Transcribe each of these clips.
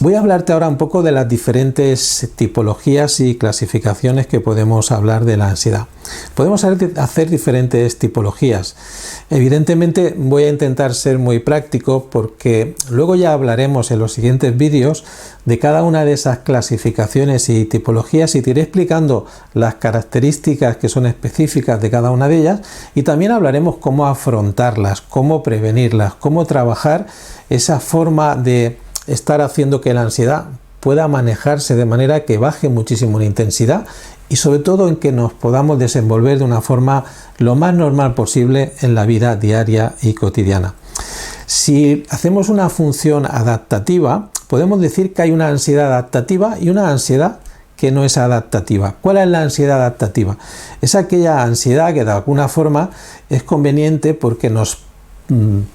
Voy a hablarte ahora un poco de las diferentes tipologías y clasificaciones que podemos hablar de la ansiedad. Podemos hacer diferentes tipologías. Evidentemente voy a intentar ser muy práctico porque luego ya hablaremos en los siguientes vídeos de cada una de esas clasificaciones y tipologías y te iré explicando las características que son específicas de cada una de ellas y también hablaremos cómo afrontarlas, cómo prevenirlas, cómo trabajar esa forma de estar haciendo que la ansiedad pueda manejarse de manera que baje muchísimo la intensidad y sobre todo en que nos podamos desenvolver de una forma lo más normal posible en la vida diaria y cotidiana. Si hacemos una función adaptativa, podemos decir que hay una ansiedad adaptativa y una ansiedad que no es adaptativa. ¿Cuál es la ansiedad adaptativa? Es aquella ansiedad que de alguna forma es conveniente porque nos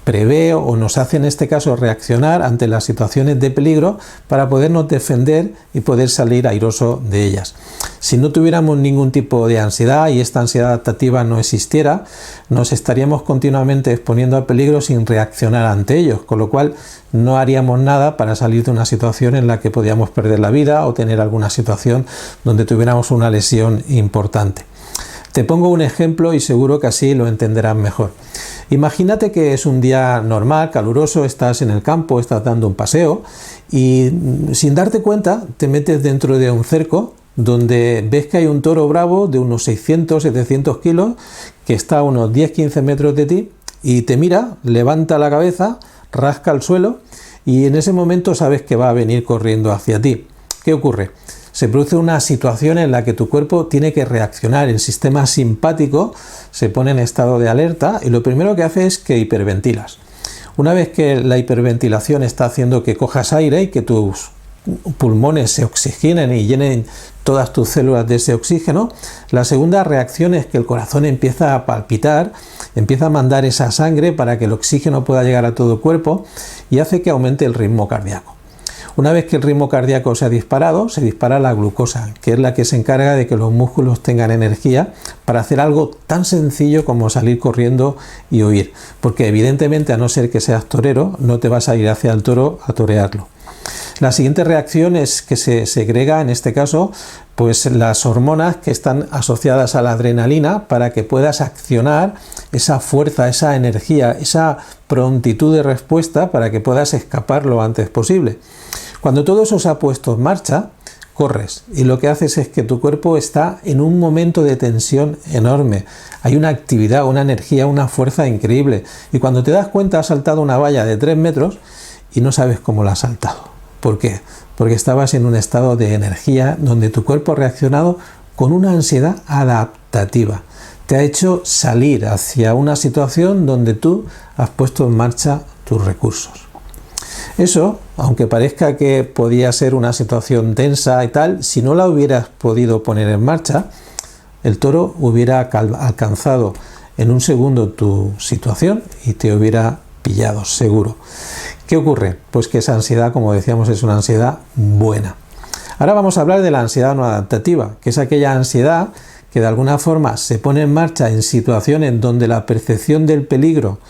prevé o nos hace en este caso reaccionar ante las situaciones de peligro para podernos defender y poder salir airoso de ellas. Si no tuviéramos ningún tipo de ansiedad y esta ansiedad adaptativa no existiera, nos estaríamos continuamente exponiendo a peligro sin reaccionar ante ellos, con lo cual no haríamos nada para salir de una situación en la que podíamos perder la vida o tener alguna situación donde tuviéramos una lesión importante. Te pongo un ejemplo y seguro que así lo entenderás mejor. Imagínate que es un día normal, caluroso, estás en el campo, estás dando un paseo y sin darte cuenta te metes dentro de un cerco donde ves que hay un toro bravo de unos 600-700 kilos que está a unos 10-15 metros de ti y te mira, levanta la cabeza, rasca el suelo y en ese momento sabes que va a venir corriendo hacia ti. ¿Qué ocurre? Se produce una situación en la que tu cuerpo tiene que reaccionar, el sistema simpático se pone en estado de alerta y lo primero que hace es que hiperventilas. Una vez que la hiperventilación está haciendo que cojas aire y que tus pulmones se oxigenen y llenen todas tus células de ese oxígeno, la segunda reacción es que el corazón empieza a palpitar, empieza a mandar esa sangre para que el oxígeno pueda llegar a todo el cuerpo y hace que aumente el ritmo cardíaco. Una vez que el ritmo cardíaco se ha disparado, se dispara la glucosa, que es la que se encarga de que los músculos tengan energía para hacer algo tan sencillo como salir corriendo y huir. Porque evidentemente, a no ser que seas torero, no te vas a ir hacia el toro a torearlo. La siguiente reacción es que se segrega, en este caso, pues las hormonas que están asociadas a la adrenalina para que puedas accionar esa fuerza, esa energía, esa prontitud de respuesta para que puedas escapar lo antes posible. Cuando todo eso se ha puesto en marcha, corres y lo que haces es que tu cuerpo está en un momento de tensión enorme. Hay una actividad, una energía, una fuerza increíble y cuando te das cuenta has saltado una valla de 3 metros y no sabes cómo la has saltado. ¿Por qué? Porque estabas en un estado de energía donde tu cuerpo ha reaccionado con una ansiedad adaptativa. Te ha hecho salir hacia una situación donde tú has puesto en marcha tus recursos. Eso, aunque parezca que podía ser una situación tensa y tal, si no la hubieras podido poner en marcha, el toro hubiera alcanzado en un segundo tu situación y te hubiera pillado, seguro. ¿Qué ocurre? Pues que esa ansiedad, como decíamos, es una ansiedad buena. Ahora vamos a hablar de la ansiedad no adaptativa, que es aquella ansiedad que de alguna forma se pone en marcha en situaciones donde la percepción del peligro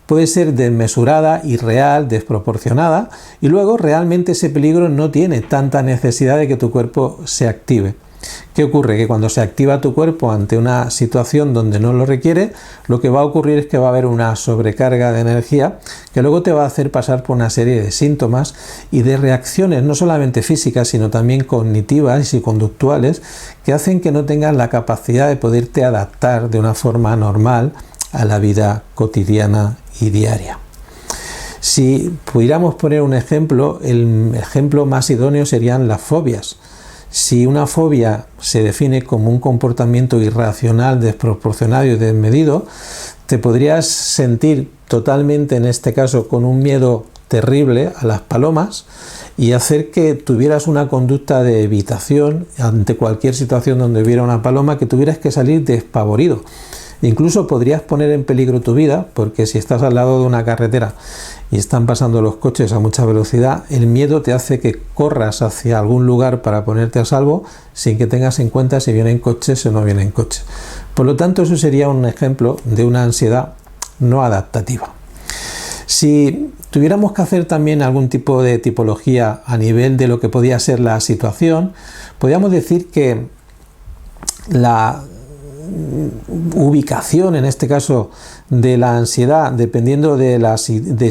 puede ser desmesurada, irreal, desproporcionada y luego realmente ese peligro no tiene tanta necesidad de que tu cuerpo se active. ¿Qué ocurre? Que cuando se activa tu cuerpo ante una situación donde no lo requiere, lo que va a ocurrir es que va a haber una sobrecarga de energía que luego te va a hacer pasar por una serie de síntomas y de reacciones no solamente físicas sino también cognitivas y conductuales que hacen que no tengas la capacidad de poderte adaptar de una forma normal a la vida cotidiana y diaria. Si pudiéramos poner un ejemplo, el ejemplo más idóneo serían las fobias. Si una fobia se define como un comportamiento irracional, desproporcionado y desmedido, te podrías sentir totalmente, en este caso, con un miedo terrible a las palomas y hacer que tuvieras una conducta de evitación ante cualquier situación donde hubiera una paloma, que tuvieras que salir despavorido. Incluso podrías poner en peligro tu vida, porque si estás al lado de una carretera y están pasando los coches a mucha velocidad, el miedo te hace que corras hacia algún lugar para ponerte a salvo sin que tengas en cuenta si vienen coches o no vienen coches. Por lo tanto, eso sería un ejemplo de una ansiedad no adaptativa. Si tuviéramos que hacer también algún tipo de tipología a nivel de lo que podía ser la situación, podríamos decir que la ubicación, en este caso, de la ansiedad, dependiendo de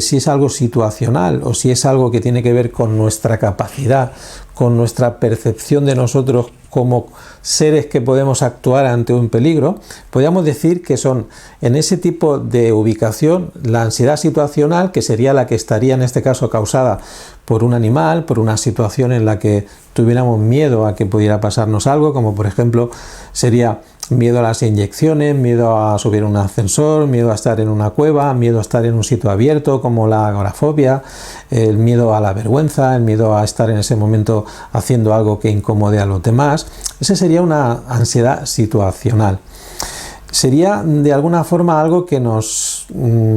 si es algo situacional o si es algo que tiene que ver con nuestra capacidad, con nuestra percepción de nosotros como seres que podemos actuar ante un peligro, podríamos decir que son en ese tipo de ubicación la ansiedad situacional, que sería la que estaría en este caso causada por un animal, por una situación en la que tuviéramos miedo a que pudiera pasarnos algo, como por ejemplo sería miedo a las inyecciones, miedo a subir un ascensor, miedo a estar en una cueva, miedo a estar en un sitio abierto como la agorafobia, el miedo a la vergüenza, el miedo a estar en ese momento haciendo algo que incomode a los demás. Esa sería una ansiedad situacional. Sería de alguna forma algo que nos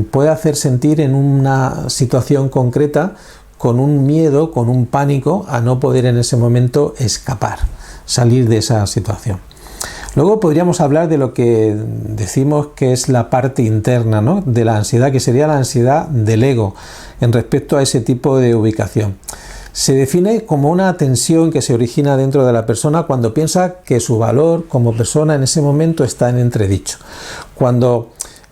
puede hacer sentir en una situación concreta con un miedo, con un pánico a no poder en ese momento escapar, salir de esa situación. Luego podríamos hablar de lo que decimos que es la parte interna, ¿no?, de la ansiedad, que sería la ansiedad del ego en respecto a ese tipo de ubicación. Se define como una tensión que se origina dentro de la persona cuando piensa que su valor como persona en ese momento está en entredicho. Cuando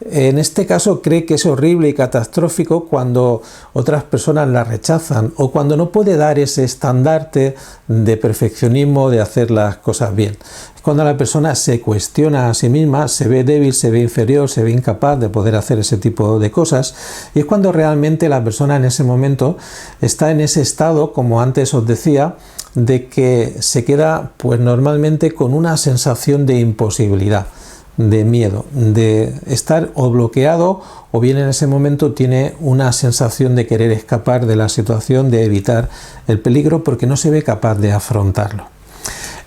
en este caso cree que es horrible y catastrófico cuando otras personas la rechazan o cuando no puede dar ese estandarte de perfeccionismo de hacer las cosas bien. Cuando la persona se cuestiona a sí misma, se ve débil, se ve inferior, se ve incapaz de poder hacer ese tipo de cosas, y es cuando realmente la persona en ese momento está en ese estado, como antes os decía, de que se queda pues normalmente con una sensación de imposibilidad, de miedo, de estar o bloqueado, o bien en ese momento tiene una sensación de querer escapar de la situación, de evitar el peligro porque no se ve capaz de afrontarlo.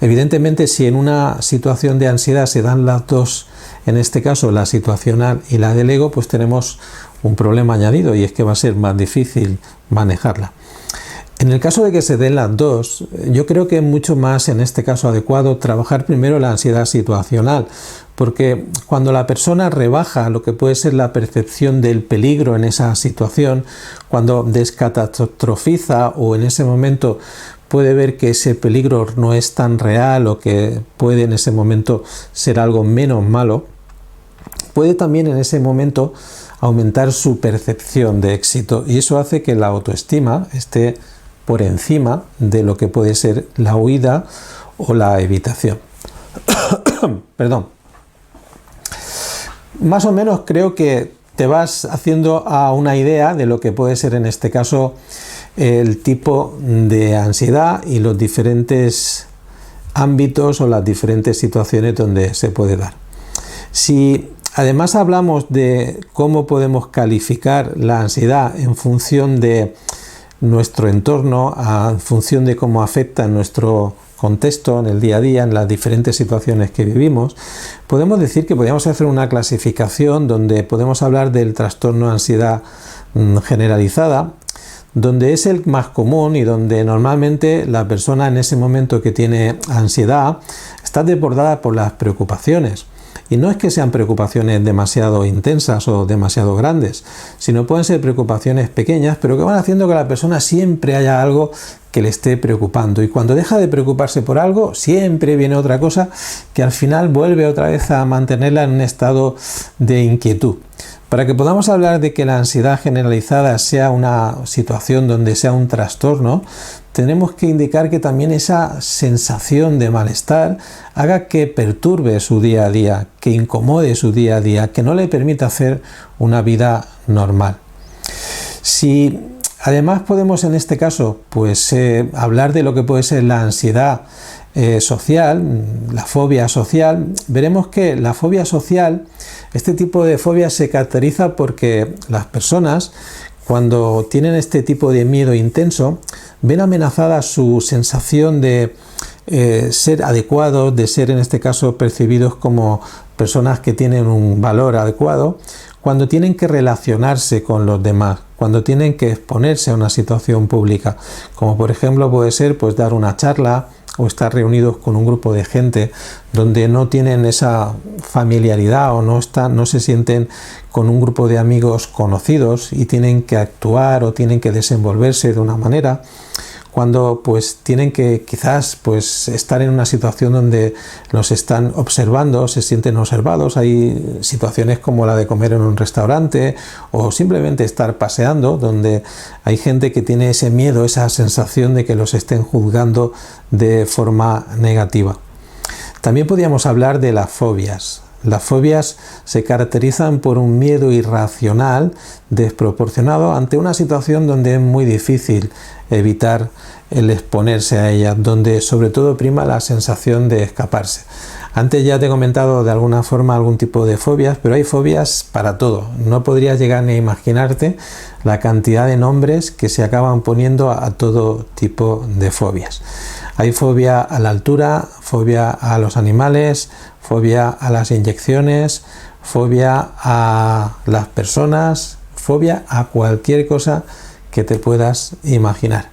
Evidentemente, si en una situación de ansiedad se dan las dos, en este caso la situacional y la del ego, pues tenemos un problema añadido, y es que va a ser más difícil manejarla. En el caso de que se den las dos, yo creo que es mucho más en este caso adecuado trabajar primero la ansiedad situacional, porque cuando la persona rebaja lo que puede ser la percepción del peligro en esa situación, cuando descatastrofiza o en ese momento puede ver que ese peligro no es tan real o que puede en ese momento ser algo menos malo, puede también en ese momento aumentar su percepción de éxito, y eso hace que la autoestima esté por encima de lo que puede ser la huida o la evitación. Perdón. Más o menos creo que te vas haciendo a una idea de lo que puede ser en este caso el tipo de ansiedad y los diferentes ámbitos o las diferentes situaciones donde se puede dar. Si además hablamos de cómo podemos calificar la ansiedad en función de nuestro entorno, en función de cómo afecta en nuestro contexto, en el día a día, en las diferentes situaciones que vivimos, podemos decir que podríamos hacer una clasificación donde podemos hablar del trastorno de ansiedad generalizada, donde es el más común y donde normalmente la persona en ese momento que tiene ansiedad está desbordada por las preocupaciones. Y no es que sean preocupaciones demasiado intensas o demasiado grandes, sino pueden ser preocupaciones pequeñas, pero que van haciendo que la persona siempre haya algo que le esté preocupando. Y cuando deja de preocuparse por algo, siempre viene otra cosa que al final vuelve otra vez a mantenerla en un estado de inquietud. Para que podamos hablar de que la ansiedad generalizada sea una situación donde sea un trastorno, tenemos que indicar que también esa sensación de malestar haga que perturbe su día a día, que incomode su día a día, que no le permita hacer una vida normal. Si además podemos en este caso pues hablar de lo que puede ser la ansiedad social, la fobia social, veremos que la fobia social, este tipo de fobia se caracteriza porque las personas, cuando tienen este tipo de miedo intenso, ven amenazada su sensación de ser adecuados, de ser en este caso percibidos como personas que tienen un valor adecuado, cuando tienen que relacionarse con los demás, cuando tienen que exponerse a una situación pública, como por ejemplo puede ser pues dar una charla, o estar reunidos con un grupo de gente donde no tienen esa familiaridad o no se sienten con un grupo de amigos conocidos y tienen que actuar o tienen que desenvolverse de una manera, cuando pues tienen que quizás pues estar en una situación donde los están observando, se sienten observados. Hay situaciones como la de comer en un restaurante o simplemente estar paseando, donde hay gente que tiene ese miedo, esa sensación de que los estén juzgando de forma negativa. También podríamos hablar de las fobias. Las fobias se caracterizan por un miedo irracional, desproporcionado ante una situación donde es muy difícil evitar el exponerse a ella, donde sobre todo prima la sensación de escaparse. Antes ya te he comentado de alguna forma algún tipo de fobias, pero hay fobias para todo. No podrías llegar ni a imaginarte la cantidad de nombres que se acaban poniendo a todo tipo de fobias. Hay fobia a la altura, fobia a los animales, fobia a las inyecciones, fobia a las personas, fobia a cualquier cosa que te puedas imaginar.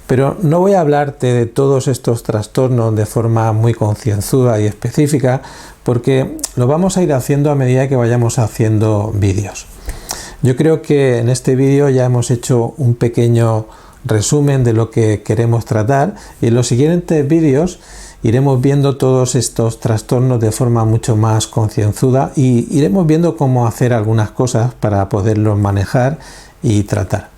Pero no voy a hablarte de todos estos trastornos de forma muy concienzuda y específica, porque lo vamos a ir haciendo a medida que vayamos haciendo vídeos. Yo creo que en este vídeo ya hemos hecho un pequeño resumen de lo que queremos tratar, y en los siguientes vídeos iremos viendo todos estos trastornos de forma mucho más concienzuda y iremos viendo cómo hacer algunas cosas para poderlos manejar y tratar.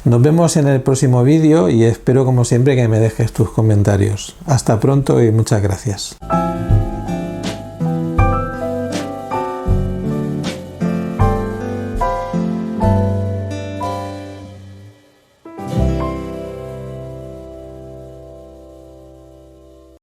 Nos vemos en el próximo vídeo y espero como siempre que me dejes tus comentarios. Hasta pronto y muchas gracias.